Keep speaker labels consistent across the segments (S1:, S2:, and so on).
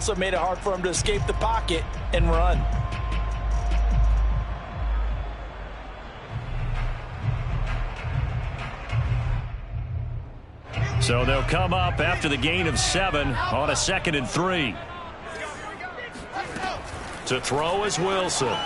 S1: also made it hard for him to escape the pocket and run.
S2: So they'll come up after the gain of 7 on a 2nd and 3. To throw is Wilson.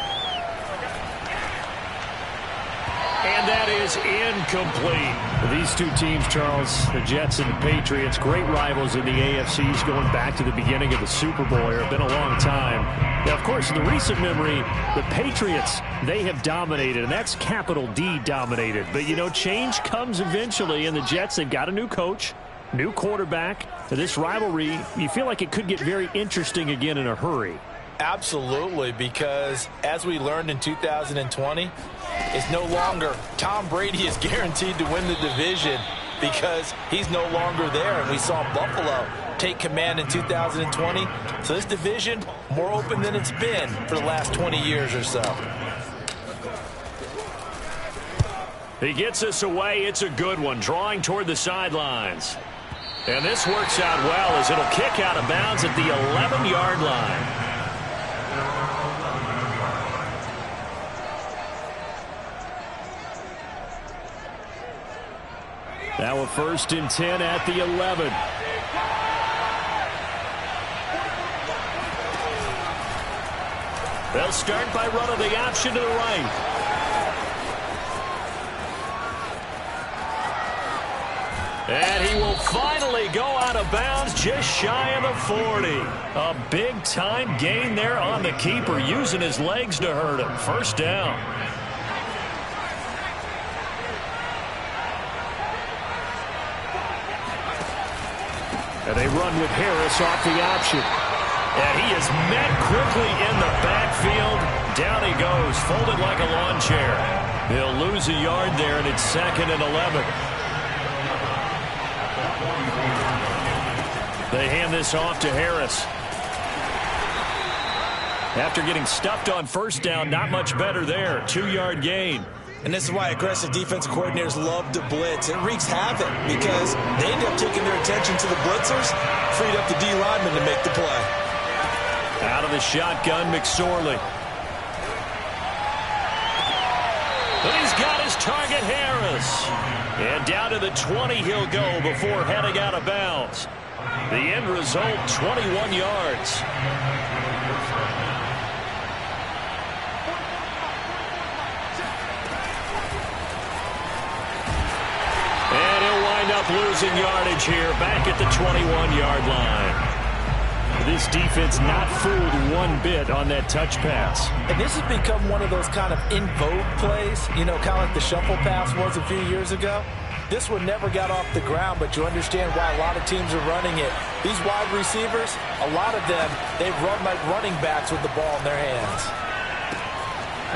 S2: And that is incomplete.
S3: These two teams, Charles, the Jets and the Patriots, great rivals in the AFCs going back to the beginning of the Super Bowl here. Been a long time. Now, of course, in the recent memory, the Patriots, they have dominated, and that's capital D dominated. But, you know, change comes eventually, and the Jets, they've got a new coach, new quarterback. This rivalry, you feel like it could get very interesting again in a hurry.
S1: Absolutely, because as we learned in 2020, it's no longer Tom Brady is guaranteed to win the division because he's no longer there. And we saw Buffalo take command in 2020. So this division, more open than it's been for the last 20 years or so.
S2: He gets us away. It's a good one, drawing toward the sidelines. And this works out well as it'll kick out of bounds at the 11-yard line.
S3: Now a 1st and 10 at the 11.
S2: They'll start by running the option to the right. And he will finally go out of bounds just shy of the 40. A big-time gain there on the keeper, using his legs to hurt him. 1st down.
S3: And they run with Harris off the option.
S2: And he is met quickly in the backfield. Down he goes, folded like a lawn chair. He'll lose a yard there, and it's 2nd and 11. They hand this off to Harris. After getting stuffed on 1st down, not much better there. 2-yard gain.
S1: And this is why aggressive defensive coordinators love to blitz. It wreaks havoc because they end up taking their attention to the blitzers, freed up the D lineman to make the play.
S2: Out of the shotgun, McSorley. But he's got his target, Harris. And down to the 20 he'll go before heading out of bounds. The end result, 21 yards. Up losing yardage here, back at the 21-yard line. This defense not fooled one bit on that touch pass.
S1: And this has become one of those kind of in vogue plays, you know, kind of like the shuffle pass was a few years ago. This one never got off the ground, but you understand why a lot of teams are running it. These wide receivers, a lot of them, they run like running backs with the ball in their hands.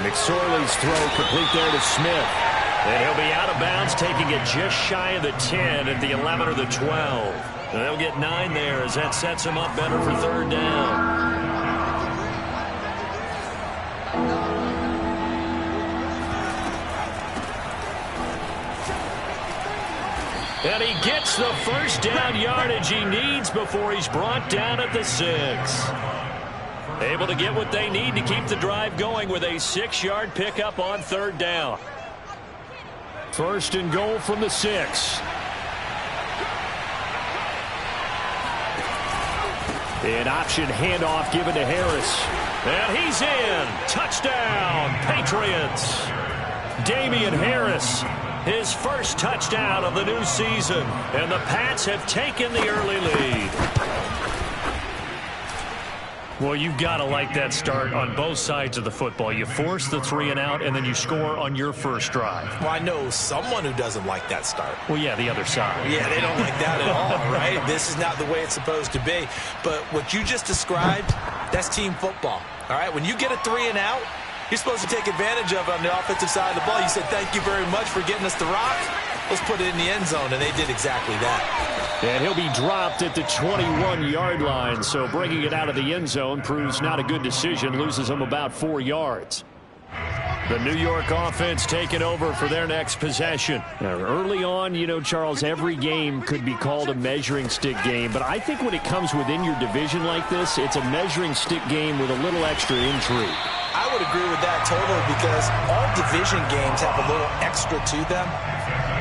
S3: McSorley's throw complete there to Smith.
S2: And he'll be out of bounds, taking it just shy of the 10 at the 11 or the 12. And they'll get 9 there as that sets him up better for 3rd down. And he gets the 1st down yardage he needs before he's brought down at the 6. Able to get what they need to keep the drive going with a 6-yard pickup on 3rd down.
S3: 1st and goal from the 6. An option handoff given to Harris.
S2: And he's in. Touchdown, Patriots. Damian Harris, his 1st touchdown of the new season. And the Pats have taken the early lead.
S3: Well, you've got to like that start on both sides of the football. You force the 3 and out, and then you score on your 1st drive.
S1: Well, I know someone who doesn't like that start.
S3: Well, yeah, the other side.
S1: Yeah, they don't like that at all, right? This is not the way it's supposed to be. But what you just described, that's team football, all right? When you get a 3 and out, you're supposed to take advantage of it on the offensive side of the ball. You said, thank you very much for getting us the rock. Let's put it in the end zone, and they did exactly that.
S3: And he'll be dropped at the 21-yard line, so bringing it out of the end zone proves not a good decision, loses him about 4 yards.
S2: The New York offense taking over for their next possession.
S3: Now, early on, you know, Charles, every game could be called a measuring stick game. But I think when it comes within your division like this, it's a measuring stick game with a little extra intrigue.
S1: I would agree with that totally because all division games have a little extra to them.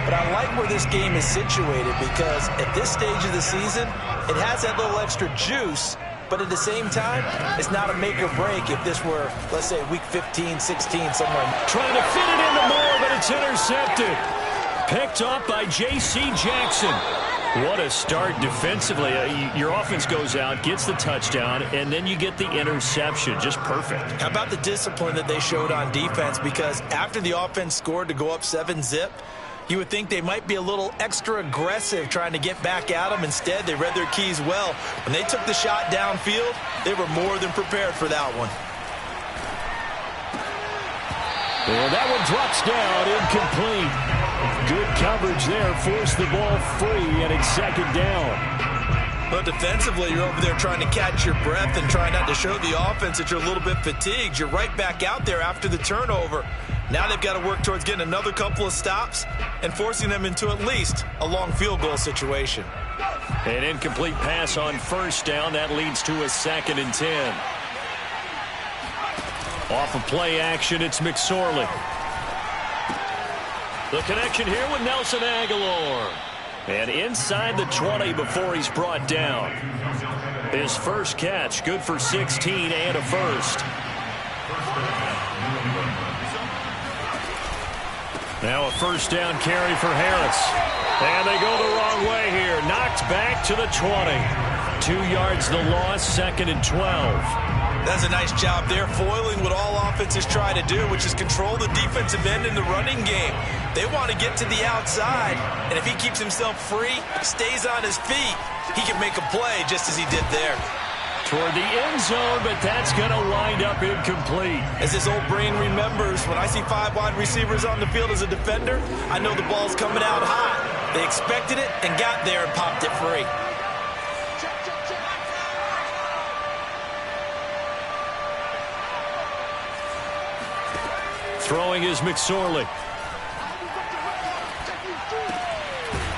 S1: But I like where this game is situated because at this stage of the season, it has that little extra juice. But at the same time, it's not a make or break if this were, let's say, week 15, 16, somewhere.
S2: Trying to fit it into Moore, but it's intercepted. Picked up by J.C. Jackson. What a start defensively. Your offense goes out, gets the touchdown, and then you get the interception. Just perfect.
S1: How about the discipline that they showed on defense? Because after the offense scored to go up 7-zip, you would think they might be a little extra aggressive trying to get back at them. Instead, they read their keys well. When they took the shot downfield, they were more than prepared for that one.
S3: And that one drops down, incomplete. Good coverage there, forced the ball free, and it's second down.
S1: But defensively, you're over there trying to catch your breath and try not to show the offense that you're a little bit fatigued. You're right back out there after the turnover. Now they've got to work towards getting another couple of stops and forcing them into at least a long field goal situation.
S2: An incomplete pass on first down. That leads to a 2nd and 10. Off of play action, it's McSorley. The connection here with Nelson Aguilar. And inside the 20 before he's brought down. His first catch, good for 16 and a first. Now a first down carry for Harris. And they go the wrong way here. Knocked back to the 20. 2 yards the loss, 2nd and 12.
S1: That's a nice job there, foiling what all offenses try to do, which is control the defensive end in the running game. They want to get to the outside, and if he keeps himself free, stays on his feet, he can make a play just as he did there.
S2: Toward the end zone, but that's going to wind up incomplete.
S1: As this old brain remembers, when I see 5 wide receivers on the field as a defender, I know the ball's coming out hot. They expected it and got there and popped it free.
S2: Throwing is McSorley.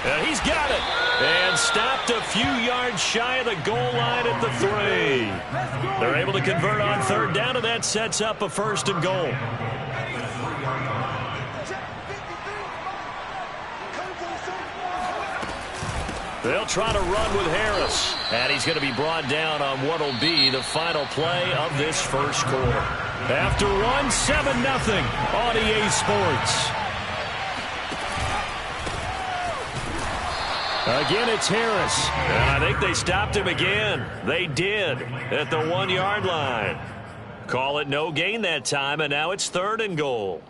S2: And he's got it. And stopped a few yards shy of the goal line at the 3. They're able to convert on 3rd down, and that sets up a 1st and goal. They'll try to run with Harris. And he's going to be brought down on what will be the final play of this first quarter. After one, 7-0 on EA Sports. Again, it's Harris. And I think they stopped him again. They did at the 1-yard line. Call it no gain that time, and now it's 3rd and goal.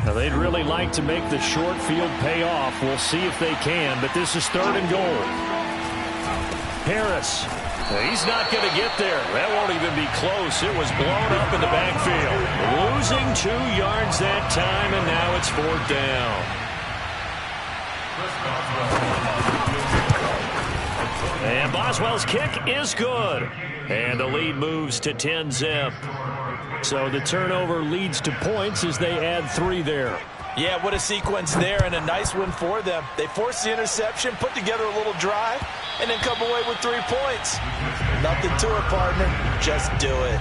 S2: Now, they'd really like to make the short field pay off. We'll see if they can, but this is 3rd and goal. Harris, he's not going to get there. That won't even be close. It was blown up in the backfield. Losing 2 yards that time, and now it's 4th down. And Boswell's kick is good. And the lead moves to 10-zip. So the turnover leads to points as they add 3 there.
S1: Yeah, what a sequence there, and a nice one for them. They forced the interception, put together a little drive, and then come away with 3 points. Nothing to it, partner. Just do it.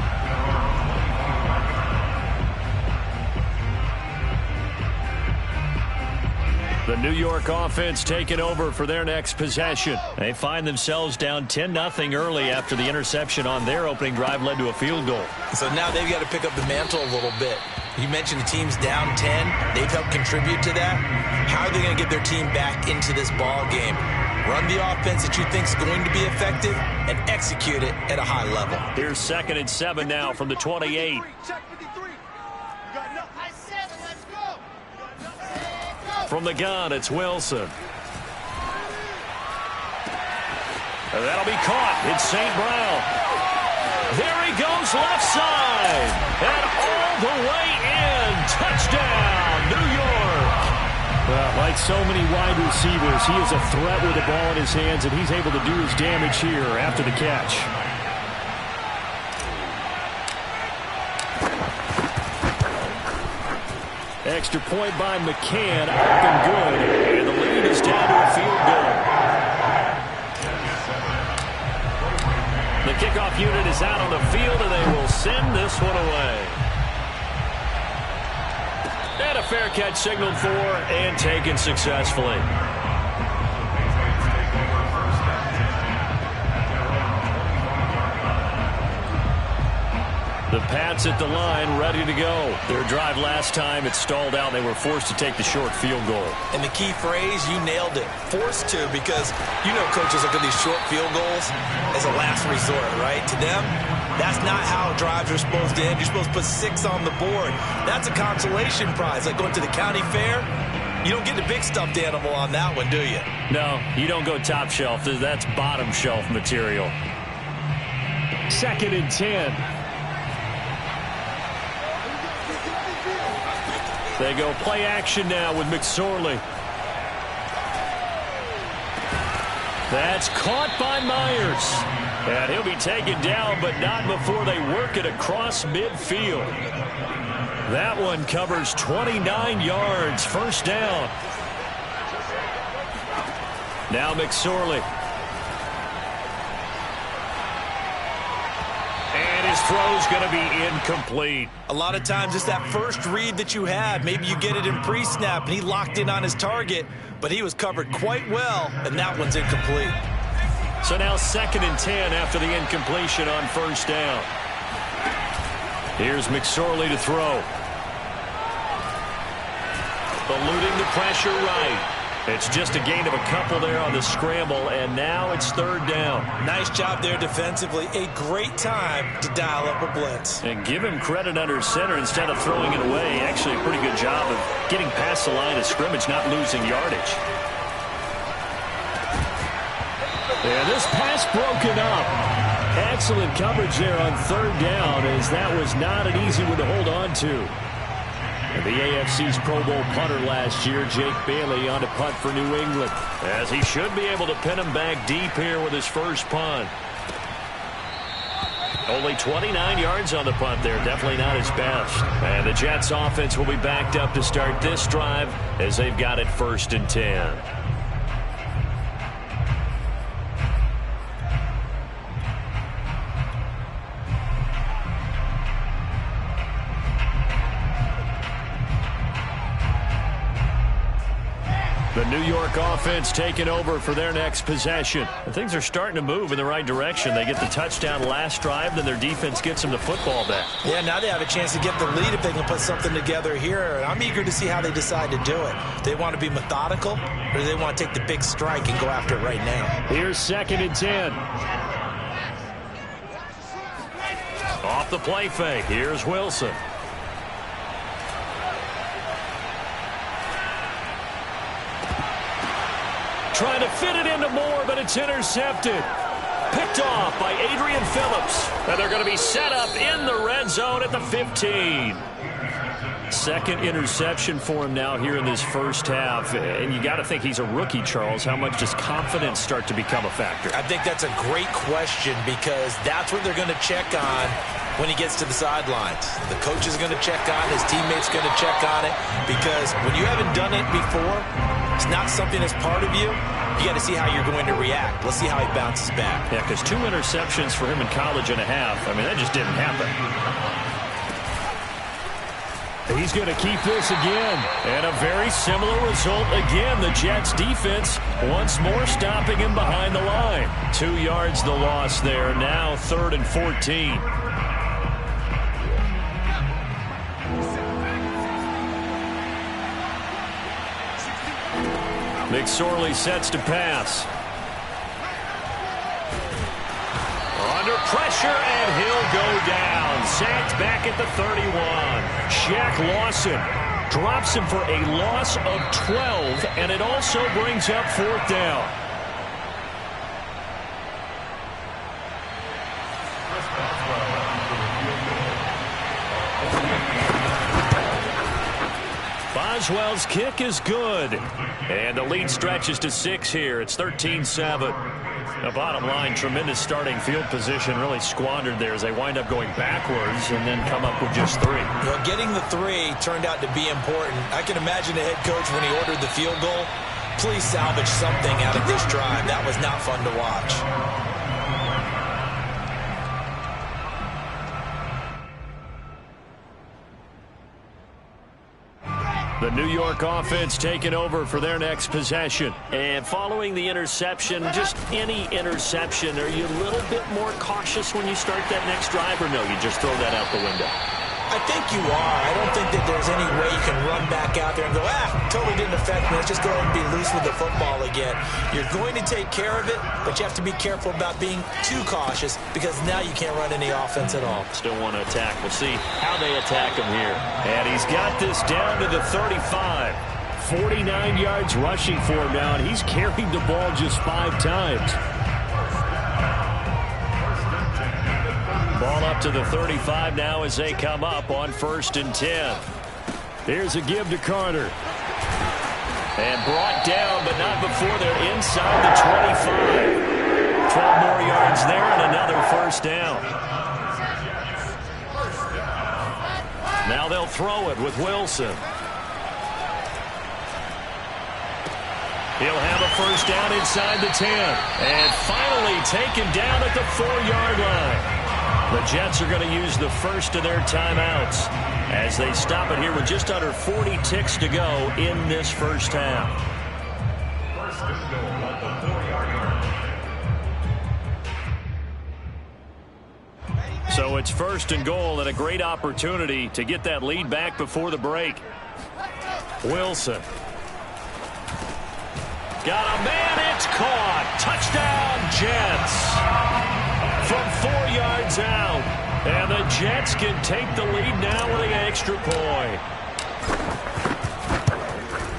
S2: The New York offense taking over for their next possession. They find themselves down 10-0 early after the interception on their opening drive led to a field goal.
S1: So now they've got to pick up the mantle a little bit. You mentioned the team's down 10. They've helped contribute to that. How are they going to get their team back into this ball game? Run the offense that you think is going to be effective and execute it at a high level.
S2: Here's 2nd and 7 now from the 28. From the gun, it's Wilson. And that'll be caught. It's St. Brown. There he goes left side. And all the way in. Touchdown, New York.
S3: Well, like so many wide receivers, he is a threat with the ball in his hands, and he's able to do his damage here after the catch. Extra point by McCann, up and good. And the lead is down to a field goal. The kickoff unit is out on the field, and they will send this one away. And a fair catch signaled for and taken successfully. The Pats at the line, ready to go. Their drive last time, it stalled out. They were forced to take the short field goal.
S1: And the key phrase, you nailed it. Forced to, because you know coaches look at these short field goals as a last resort, right? To them, that's not how drives are supposed to end. You're supposed to put 6 on the board. That's a consolation prize, like going to the county fair. You don't get the big stuffed animal on that one, do you?
S3: No, you don't go top shelf. That's bottom shelf material. 2nd and 10. They go play action now with McSorley. That's caught by Myers. And he'll be taken down, but not before they work it across midfield. That one covers 29 yards. First down. Now McSorley. And his throw's going to be incomplete.
S1: A lot of times it's that first read that you had. Maybe you get it in pre-snap, and he locked in on his target, but he was covered quite well, and that one's incomplete.
S3: So now 2nd and 10 after the incompletion on first down. Here's McSorley to throw. Eluding the pressure right. It's just a gain of a couple there on the scramble, and now it's 3rd down.
S1: Nice job there defensively. A great time to dial up a blitz.
S3: And give him credit under center instead of throwing it away. Actually a pretty good job of getting past the line of scrimmage, not losing yardage. And this pass broken up. Excellent coverage there on 3rd down, as that was not an easy one to hold on to. The AFC's Pro Bowl punter last year, Jake Bailey, on to punt for New England, as he should be able to pin him back deep here with his first punt. Only 29 yards on the punt there. Definitely not his best. And the Jets offense will be backed up to start this drive as they've got it 1st and 10. The New York offense taking over for their next possession. And things are starting to move in the right direction. They get the touchdown last drive, then their defense gets them the football back.
S1: Yeah, now they have a chance to get the lead if they can put something together here. I'm eager to see how they decide to do it. Do they want to be methodical, or do they want to take the big strike and go after it right now?
S3: Here's 2nd and 10. Off the play fake. Here's Wilson. Trying to fit it into Moore, but it's intercepted. Picked off by Adrian Phillips. And they're going to be set up in the red zone at the 15. 2nd interception for him now here in this first half. And you got to think he's a rookie, Charles. How much does confidence start to become a factor?
S1: I think that's a great question, because that's what they're going to check on when he gets to the sidelines. The coach is going to check on, his teammates going to check on it, because when you haven't done it before, it's not something that's part of you. You got to see how you're going to react. Let's see how he bounces back.
S3: Yeah, because 2 interceptions for him in college and a half. I mean, that just didn't happen. He's going to keep this again. And a very similar result again. The Jets defense once more stopping him behind the line. 2 yards the loss there. Now 3rd and 14. McSorley sets to pass. Under pressure, and he'll go down. Sacked back at the 31. Shaq Lawson drops him for a loss of 12, and it also brings up 4th down.
S2: Boswell's kick is good. And the lead stretches to 6 here. It's 13-7. The bottom line, tremendous starting field position, really squandered there as they wind up going backwards and then come up with just 3.
S1: Well, getting the 3 turned out to be important. I can imagine the head coach when he ordered the field goal. Please salvage something out of this drive. That was not fun to watch.
S2: The New York offense taking over for their next possession. And following the interception, just any interception, are you a little bit more cautious when you start that next drive, or no, you just throw that out the window?
S1: I think you are. I don't think that there's any way you can run back out there and go, totally didn't affect me. Let's just go ahead and be loose with the football again. You're going to take care of it, but you have to be careful about being too cautious because now you can't run any offense at all.
S2: Still want to attack. We'll see how they attack him here. And he's got this down to the 35.
S3: 49 yards rushing for him now, and he's carried the ball just 5 times.
S2: Ball up to the 35 now as they come up on 1st and 10.
S3: Here's a give to Carter.
S2: And brought down, but not before they're inside the 25. 12 more yards there and another 1st down. Now they'll throw it with Wilson. He'll have a 1st down inside the 10. And finally taken down at the 4-yard line. The Jets are going to use the first of their timeouts as they stop it here with just under 40 ticks to go in this first half. So it's 1st and goal and a great opportunity to get that lead back before the break. Wilson. Got a man, it's caught. Touchdown, Jets. From 4 yards out. And the Jets can take the lead now with an extra point.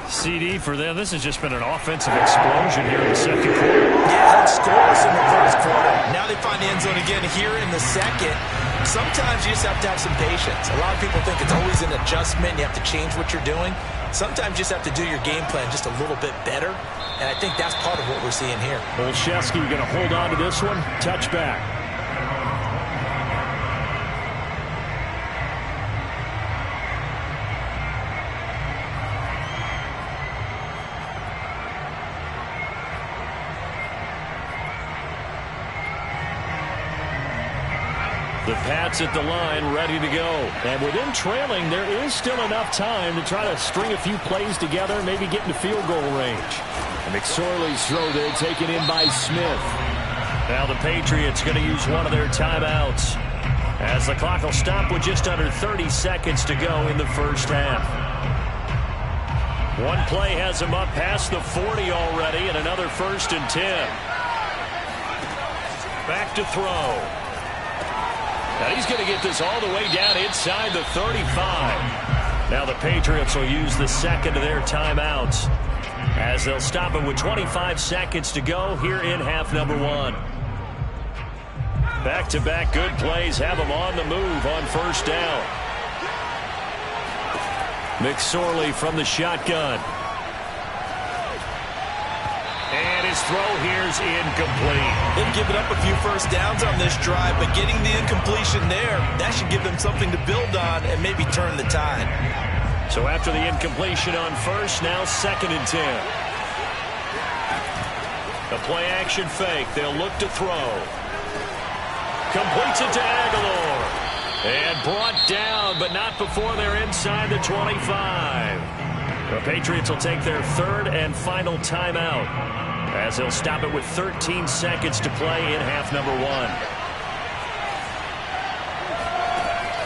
S3: CD for them. This has just been an offensive explosion here in the second quarter.
S1: Yeah, that's scoreless in the first quarter. Now they find the end zone again here in the second. Sometimes you just have to have some patience. A lot of people think it's always an adjustment. You have to change what you're doing. Sometimes you just have to do your game plan just a little bit better. And I think that's part of what we're seeing here.
S3: Olszewski going to hold on to this one. Touchback.
S2: The Pats at the line, ready to go.
S3: And with them trailing, there is still enough time to try to string a few plays together, maybe get into field goal range. And McSorley's throw there taken in by Smith.
S2: Now the Patriots going to use one of their timeouts as the clock will stop with just under 30 seconds to go in the first half. One play has them up past the 40 already, and another 1st and 10. Back to throw. Now he's going to get this all the way down inside the 35. Now the Patriots will use the second of their timeouts as they'll stop it with 25 seconds to go here in half number 1. Back-to-back good plays have them on the move on 1st down. McSorley from the shotgun. And his throw here's incomplete.
S1: They've given up a few 1st downs on this drive, but getting the incompletion there, that should give them something to build on and maybe turn the tide.
S2: So after the incompletion on 1st, now 2nd and 10. A play action fake. They'll look to throw. Completes it to Aguilar. And brought down, but not before they're inside the 25. The Patriots will take their 3rd and final timeout as they'll stop it with 13 seconds to play in half number 1.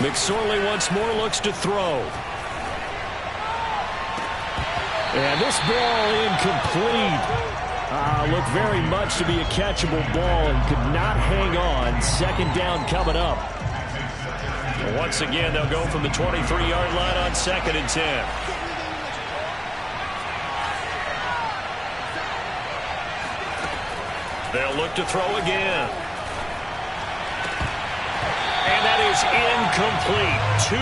S2: McSorley once more looks to throw.
S3: And this ball incomplete. Looked very much to be a catchable ball and could not hang on. 2nd down coming up.
S2: Once again, they'll go from the 23-yard line on 2nd and 10. They'll look to throw again. And that is incomplete. 2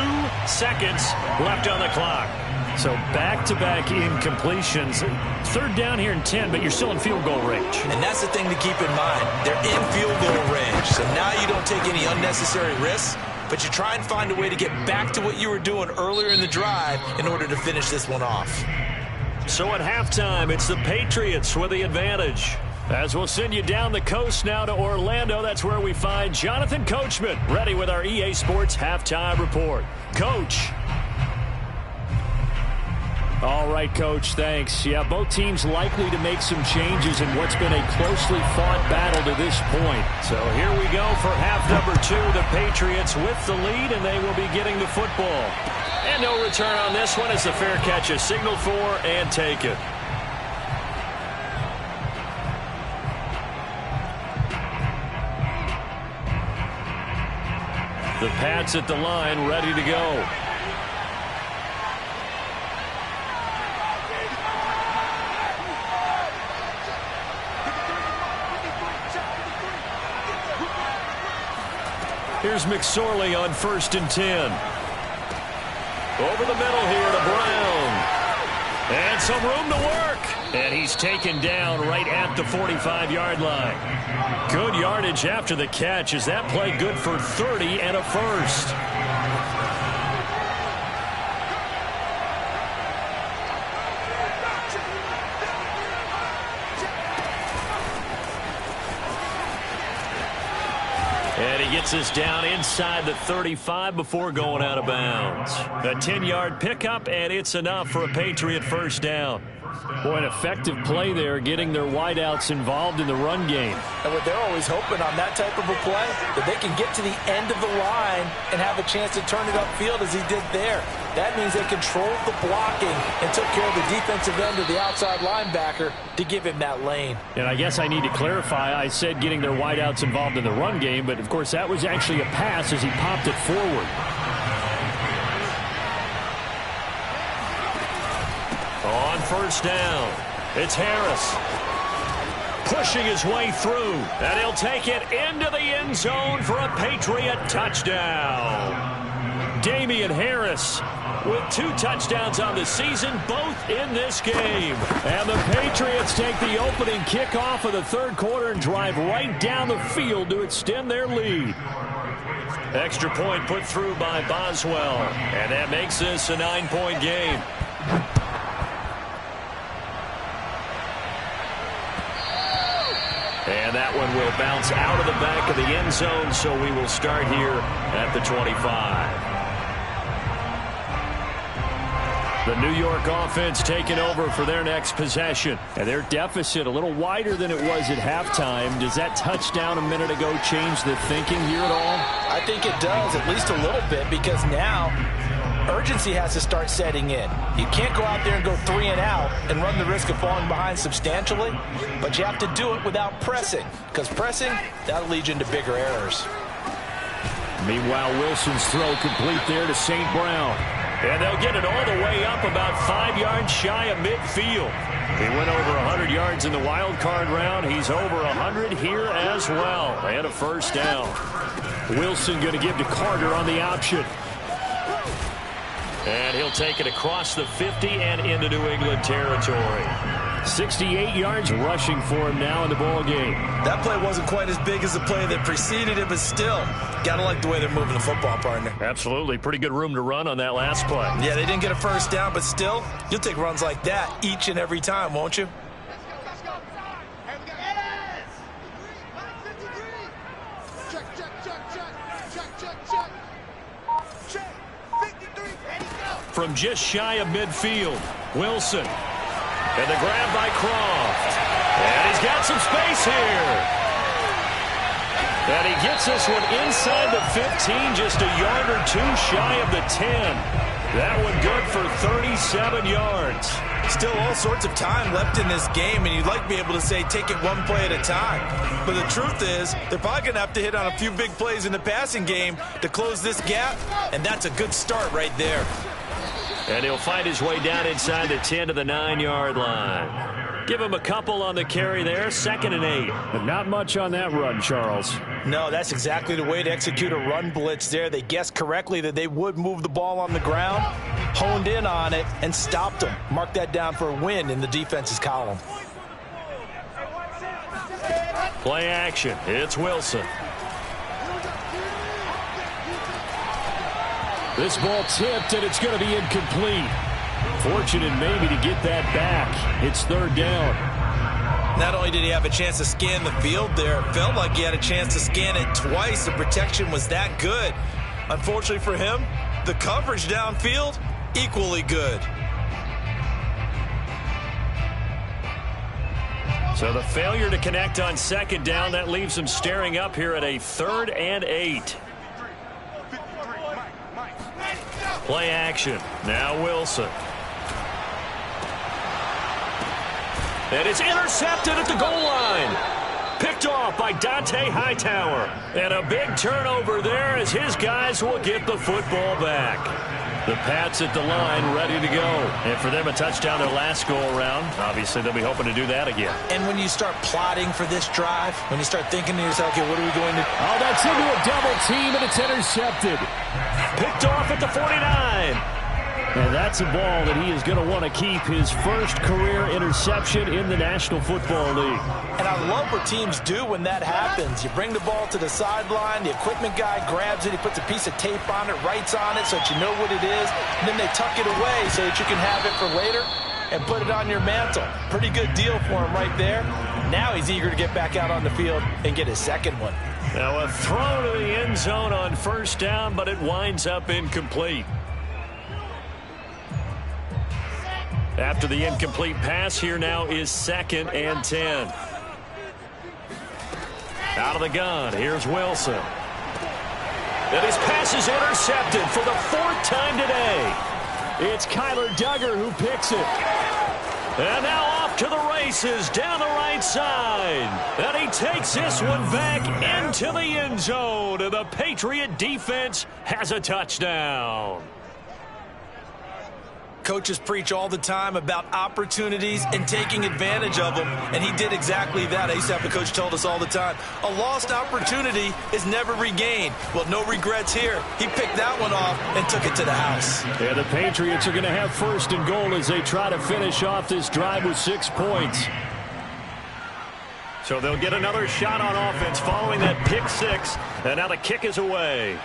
S2: seconds left on the clock.
S3: So back-to-back incompletions. Third down here and 10, but you're still in field goal range.
S1: And that's the thing to keep in mind. They're in field goal range. So now you don't take any unnecessary risks, but you try and find a way to get back to what you were doing earlier in the drive in order to finish this one off.
S2: So at halftime, it's the Patriots with the advantage. As we'll send you down the coast now to Orlando, that's where we find Jonathan Coachman, ready with our EA Sports Halftime Report. Coach.
S3: All right, Coach, thanks. Yeah, both teams likely to make some changes in what's been a closely fought battle to this point.
S2: So here we go for half number 2. The Patriots with the lead, and they will be getting the football. And no return on this one as the fair catch is signaled for and taken. The Pats at the line, ready to go. Here's McSorley on 1st and 10. Over the middle here to Brown. And some room to work. And he's taken down right at the 45-yard line. Good yardage after the catch. Is that play good for 30 and a first? And he gets us down inside the 35 before going out of bounds. A 10-yard pickup, and it's enough for a Patriot first down.
S3: Boy, an effective play there, getting their wideouts involved in the run game.
S1: And what they're always hoping on that type of a play, that they can get to the end of the line and have a chance to turn it upfield as he did there. That means they controlled the blocking and took care of the defensive end of the outside linebacker to give him that lane.
S3: And I guess I need to clarify, I said getting their wideouts involved in the run game, but of course that was actually a pass as he popped it forward.
S2: On first down, it's Harris. Pushing his way through, and he'll take it into the end zone for a Patriot touchdown. Damian Harris with 2 touchdowns on the season, both in this game.
S3: And the Patriots take the opening kickoff of the third quarter and drive right down the field to extend their lead.
S2: Extra point put through by Boswell, and that makes this a 9-point game. And that one will bounce out of the back of the end zone, so we will start here at the 25. The New York offense taking over for their next possession.
S3: And their deficit a little wider than it was at halftime. Does that touchdown a minute ago change the thinking here at all?
S1: I think it does, at least a little bit, because now urgency has to start setting in. You can't go out there and go 3 and out and run the risk of falling behind substantially, but you have to do it without pressing, because pressing, that'll lead you into bigger errors.
S3: Meanwhile, Wilson's throw complete there to St. Brown.
S2: And they'll get it all the way up about 5 yards shy of midfield. He went over 100 yards in the wild card round. He's over 100 here as well. And a first down.
S3: Wilson going to give to Carter on the option.
S2: And he'll take it across the 50 and into New England territory.
S3: 68 yards rushing for him now in the ball game.
S1: That play wasn't quite as big as the play that preceded it, but still, gotta like the way they're moving the football, partner.
S2: Absolutely. Pretty good room to run on that last play.
S1: Yeah, they didn't get a first down, but still, you'll take runs like that each and every time, won't you?
S2: From just shy of midfield, Wilson. And the grab by Croft. And he's got some space here. And he gets this one inside the 15, just a yard or 2 shy of the 10. That one good for 37 yards.
S1: Still all sorts of time left in this game, and you'd like to be able to say take it one play at a time. But the truth is, they're probably going to have to hit on a few big plays in the passing game to close this gap, and that's a good start right there.
S2: And he'll find his way down inside the 10 to the 9-yard line. Give him a couple on the carry there, 2nd and 8.
S3: And not much on that run, Charles.
S1: No, that's exactly the way to execute a run blitz there. They guessed correctly that they would move the ball on the ground, honed in on it, and stopped them. Mark that down for a win in the defense's column.
S2: Play action. It's Wilson.
S3: This ball tipped, and it's going to be incomplete. Fortunate maybe to get that back. It's 3rd down.
S1: Not only did he have a chance to scan the field there, it felt like he had a chance to scan it twice. The protection was that good. Unfortunately for him, the coverage downfield, equally good.
S2: So the failure to connect on 2nd down, that leaves him staring up here at a 3rd and 8. Play action. Now Wilson. And it's intercepted at the goal line. Picked off by Dante Hightower. And a big turnover there as his guys will get the football back. The Pats at the line ready to go. And for them, a touchdown their last go-around. Obviously, they'll be hoping to do that again.
S1: And when you start plotting for this drive, when you start thinking to yourself, okay, what are we going to do?
S3: Oh, that's into a double team, and it's intercepted.
S2: Picked off at the 49.
S3: And that's a ball that he is going to want to keep, his first career interception in the National Football League.
S1: And I love what teams do when that happens. You bring the ball to the sideline, the equipment guy grabs it, he puts a piece of tape on it, writes on it so that you know what it is, and then they tuck it away so that you can have it for later and put it on your mantle. Pretty good deal for him right there. Now he's eager to get back out on the field and get his second one.
S2: Now a throw to the end zone on 1st down, but it winds up incomplete. After the incomplete pass, here now is 2nd and 10. Out of the gun, here's Wilson. And his pass is intercepted for the 4th time today.
S3: It's Kyler Duggar who picks it.
S2: And now off to the races down the right side. And he takes this one back into the end zone. And the Patriot defense has a touchdown.
S1: Coaches preach all the time about opportunities and taking advantage of them, and he did exactly that. I used to have a coach told us all the time, a lost opportunity is never regained. Well, no regrets here. He picked that one off and took it to the house.
S3: Yeah, the Patriots are going to have 1st and goal as they try to finish off this drive with 6 points.
S2: So they'll get another shot on offense following that pick 6, and now the kick is away.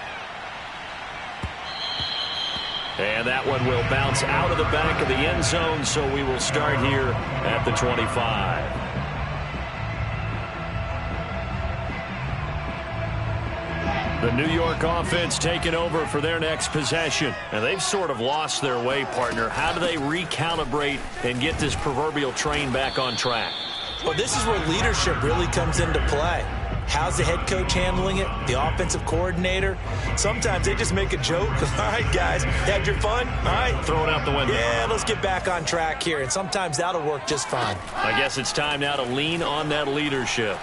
S2: And that one will bounce out of the back of the end zone, so we will start here at the 25. The New York offense taking over for their next possession. And they've sort of lost their way, partner. How do they recalibrate and get this proverbial train back on track?
S1: Well, this is where leadership really comes into play. How's the head coach handling it? The offensive coordinator? Sometimes they just make a joke. All right, guys, had your fun? All right.
S2: Throw it out the window.
S1: Yeah, let's get back on track here. And sometimes that'll work just fine.
S2: I guess it's time now to lean on that leadership.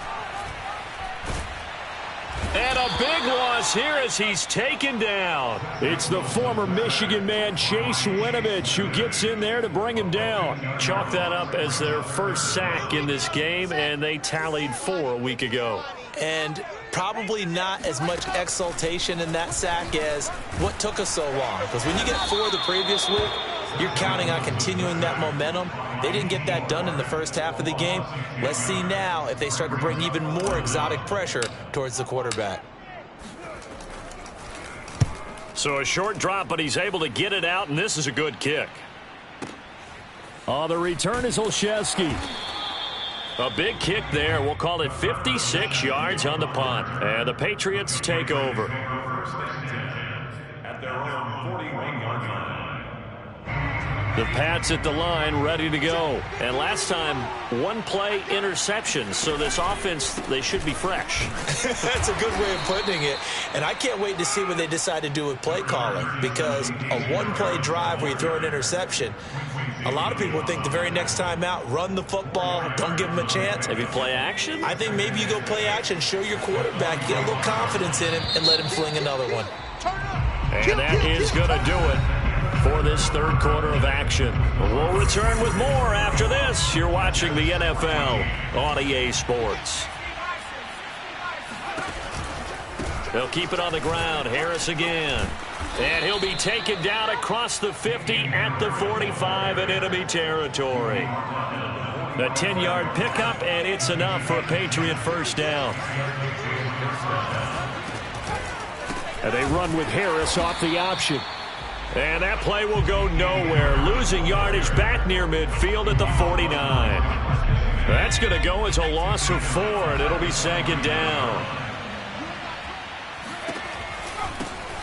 S2: And a big loss here as he's taken down.
S3: It's the former Michigan man, Chase Winovich, who gets in there to bring him down.
S2: Chalk that up as their first sack in this game, and they tallied 4 a week ago.
S1: And probably not as much exultation in that sack as what took us so long. Because when you get 4 the previous week, you're counting on continuing that momentum. They didn't get that done in the first half of the game. Let's see now if they start to bring even more exotic pressure towards the quarterback.
S2: So a short drop, but he's able to get it out, and this is a good kick.
S3: On the return is Olszewski.
S2: A big kick there. We'll call it 56 yards on the punt. And the Patriots take over.
S4: At their own 41-yard line.
S2: The Pats at the line ready to go. And last time, 1-play interception. So this offense, they should be fresh.
S1: That's a good way of putting it. And I can't wait to see what they decide to do with play calling. Because a 1-play drive where you throw an interception, a lot of people think the very next time out, run the football, don't give them a chance.
S2: Maybe play action?
S1: I think maybe you go play action, show your quarterback, get a little confidence in him, and let him fling another one.
S2: And that is going to do it. for this third quarter of action. We'll return with more after this. You're watching the NFL on EA Sports. They'll keep it on the ground. Harris again. And he'll be taken down across the 50 at the 45 in enemy territory. A 10-yard pickup, and it's enough for a Patriot first down.
S3: And they run with Harris off the option.
S2: And that play will go nowhere. Losing yardage back near midfield at the 49. That's going to go as a loss of 4, and it'll be second down.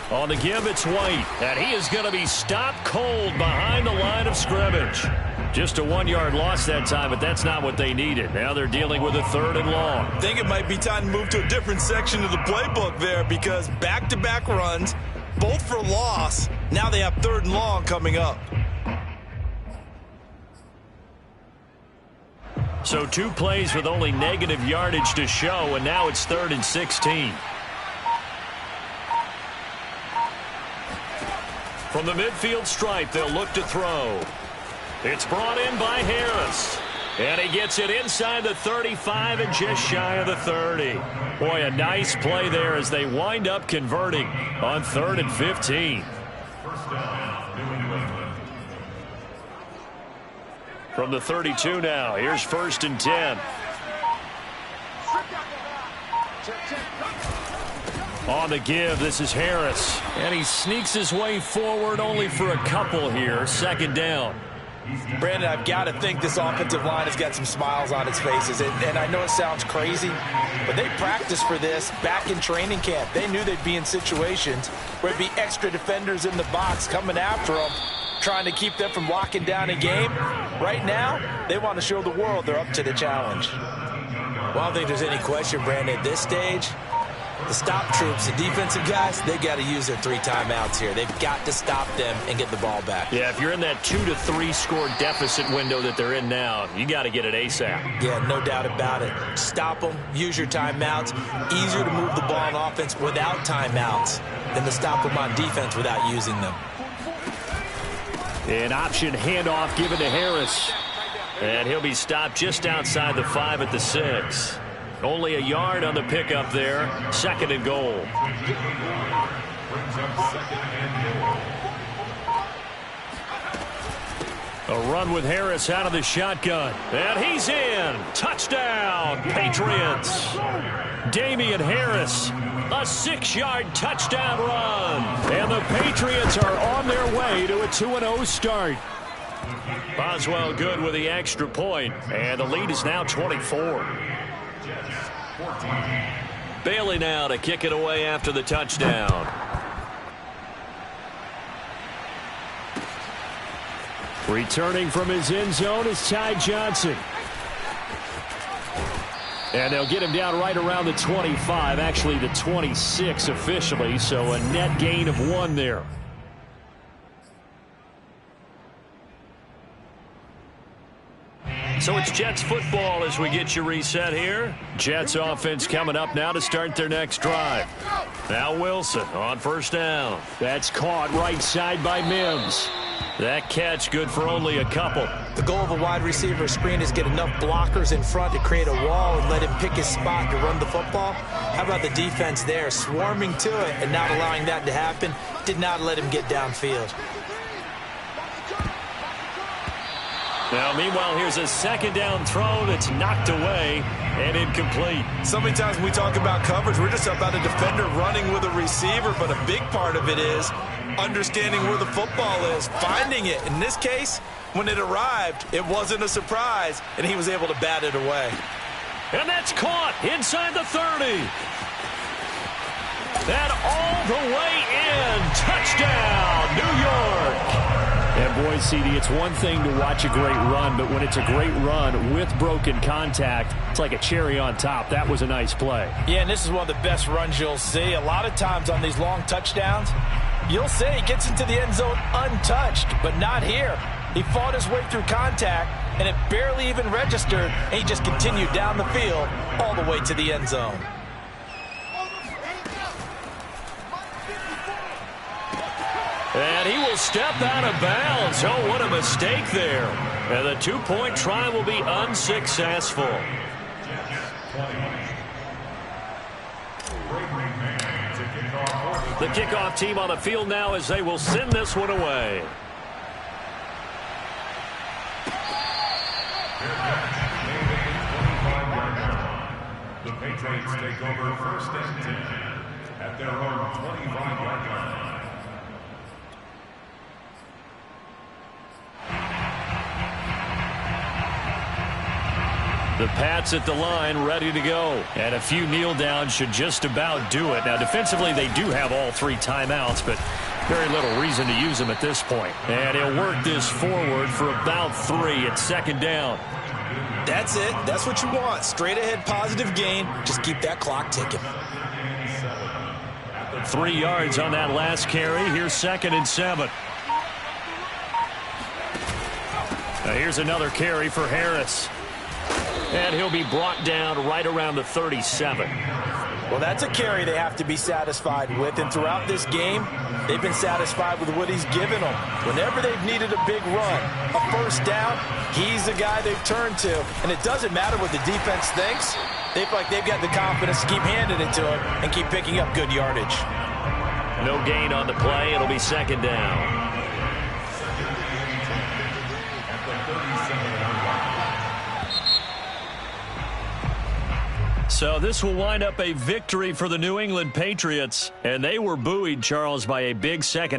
S2: On the give, it's White, and he is going to be stopped cold behind the line of scrimmage. Just a 1-yard loss that time, but that's not what they needed. Now they're dealing with a 3rd and long.
S1: I think it might be time to move to a different section of the playbook there, because back-to-back runs, both for loss. Now they have 3rd and long coming up.
S2: So 2 plays with only negative yardage to show, and now it's 3rd and 16. From the midfield stripe, they'll look to throw. It's brought in by Harris. And he gets it inside the 35 and just shy of the 30. Boy, a nice play there as they wind up converting on 3rd and 15. From the 32 now, here's 1st and 10. On the give, this is Harris. And he sneaks his way forward only for a couple here. 2nd down.
S1: Brandon, I've got to think this offensive line has got some smiles on its faces. And I know it sounds crazy, but they practiced for this back in training camp. They knew they'd be in situations where there'd be extra defenders in the box coming after them, trying to keep them from locking down a game. Right now, they want to show the world they're up to the challenge. Well, I don't think there's any question, Brandon, at this stage, the stop troops, the defensive guys, they got to use their 3 timeouts here. They've got to stop them and get the ball back.
S2: Yeah, if you're in that 2 to 3 score deficit window that they're in now, you got to get it ASAP.
S1: Yeah, no doubt about it. Stop them, use your timeouts. Easier to move the ball on offense without timeouts than to stop them on defense without using them.
S3: An option handoff given to Harris.
S2: And he'll be stopped just outside the 5 at the 6. Only a yard on the pickup there. 2nd and goal. A run with Harris out of the shotgun. And he's in. Touchdown, Patriots. Damian Harris, a 6-yard touchdown run. And the Patriots are on their way to a 2-0 start. Boswell good with the extra point. And the lead is now 24. Bailey now to kick it away after the touchdown.
S3: Returning from his end zone is Ty Johnson. And they'll get him down right around the 25, actually the 26 officially, so a net gain of 1 there.
S2: So it's Jets football as we get you reset here. Jets offense coming up now to start their next drive. Now Wilson on 1st down.
S3: That's caught right side by Mims.
S2: That catch good for only a couple.
S1: The goal of a wide receiver screen is get enough blockers in front to create a wall and let him pick his spot to run the football. How about the defense there, swarming to it and not allowing that to happen? Did not let him get downfield.
S2: Now, meanwhile, here's a 2nd down throw that's knocked away and incomplete.
S1: So many times when we talk about coverage, we're just about a defender running with a receiver, but a big part of it is understanding where the football is, finding it. In this case, when it arrived, it wasn't a surprise, and he was able to bat it away.
S2: And that's caught inside the 30. And all the way in. Touchdown, New York.
S3: And boy, CD, it's one thing to watch a great run, but when it's a great run with broken contact, it's like a cherry on top. That was a nice play.
S1: Yeah, and this is one of the best runs you'll see. A lot of times on these long touchdowns, you'll say he gets into the end zone untouched, but not here. He fought his way through contact, and it barely even registered, and he just continued down the field all the way to the end zone.
S2: And he will step out of bounds. Oh, what a mistake there. And the two-point try will be unsuccessful. The kickoff team on the field now as they will send this one away.
S4: The Patriots take over first and 10 at their own 25-yard line.
S2: The Pats at the line, ready to go. And a few kneel downs should just about do it. Now, defensively, they do have all three timeouts, but very little reason to use them at this point. And he'll work this forward for about 3 at second down.
S1: That's it. That's what you want. Straight ahead positive gain. Just keep that clock ticking.
S2: 3 yards on that last carry. Here's 2nd and 7. Now here's another carry for Harris. And he'll be brought down right around the 37.
S1: Well, that's a carry they have to be satisfied with. And throughout this game, they've been satisfied with what he's given them. Whenever they've needed a big run, a first down, he's the guy they've turned to. And it doesn't matter what the defense thinks. They feel like they've got the confidence to keep handing it to him and keep picking up good yardage.
S2: No gain on the play. It'll be 2nd down. So this will wind up a victory for the New England Patriots. And they were buoyed, Charles, by a big second